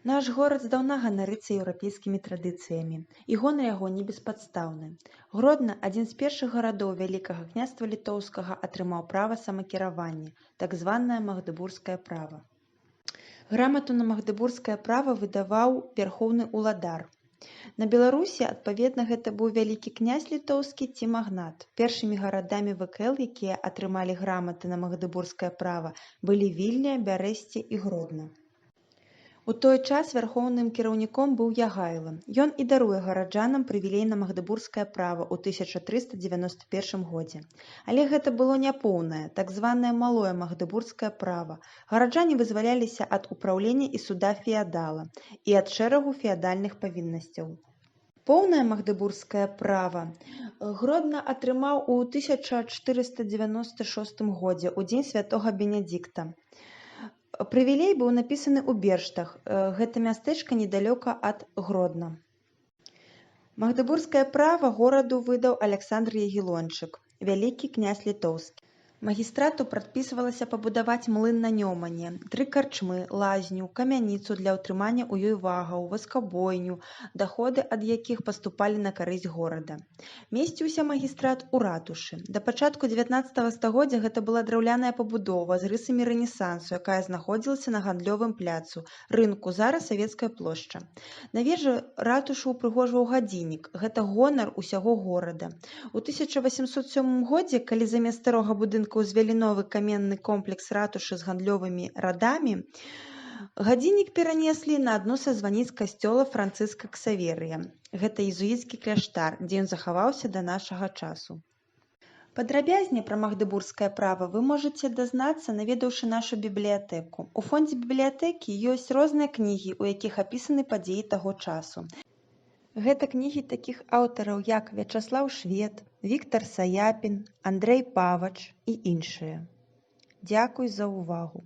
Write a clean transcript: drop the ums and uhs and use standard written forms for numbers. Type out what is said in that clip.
Наш горад здаўна ганарыцца еўрапейскімі традыцыямі, і гонар яго не беспадстаўны. Гродна, адзін з першых гарадоў Вялікага княства літоўскага, атрымаў права самакіравання, так званае магдэбургскае права. Грамату на магдэбургскае права выдаваў вярхоўны ўладар. На Беларусі, адпаведна, гэта быў вялікі князь літоўскі ці магнат. Першымі гарадамі ВКЛ, якія атрымалі граматы на магдэбургскае права, былі Вільня, Бярэсце і Гродна. У той час вярхоўным кіраўніком быў Ягайло. Ён і даруе гараджанам прывілей на магдэбургскае права ў 1391 годзе. Але гэта было няпоўнае, так званае малое магдэбургскае права. Гараджане вызваляліся ад упраўлення і суда феадала і ад шэрагу феадальных павіннасцяў. Поўнае магдэбургскае права Гродна атрымаў у 1496 годзе, у дзень святога Бенедзікта. Прывілей быў напісаны ў Берштах, гэта мястэчка недалёка ад Гродна. Магдэбургскае права гораду выдаў Аляксандр Ягелончык, вялікі князь літоўскі. Магістрату прадпісвалася пабудаваць млын на Нёмане, 3 карчмы, лазню, камяніцу для ўтрымання ў ёй вагаў, васкабойню, даходы ад якіх паступалі на карысць горада. Месціўся магістрат у ратушы. Да пачатку 19 стагоддзя гэта была драўляная пабудова з рысамі рэнесансу, якая знаходзілася на гандлёвым пляцу, рынку, зараз Савецкая плошча. На вежы ратушу ўпрыгожваў гадзіннік, гэта гонар усяго горада. У 1807 годзе, калі замест старога будынка узвялі новы каменны комплекс ратушы з гандлёвымі радамі, гадзіннік перанеслі на адну са званіц касцёла Францыска Ксаверыя. Гэта езуіцкі кляштар, дзе ён захаваўся да нашага часу. Падрабязней пра магдэбургскае права вы можаце дазнацца, наведаўшы нашу бібліятэку. У фондзе бібліятэкі ёсць розныя кнігі, у якіх апісаны падзеі таго часу. Гэта кнігі такіх аўтараў, як Вячаслаў Швед, Віктар Саяпін, Андрэй Павач і іншыя. Дзякуй за ўвагу!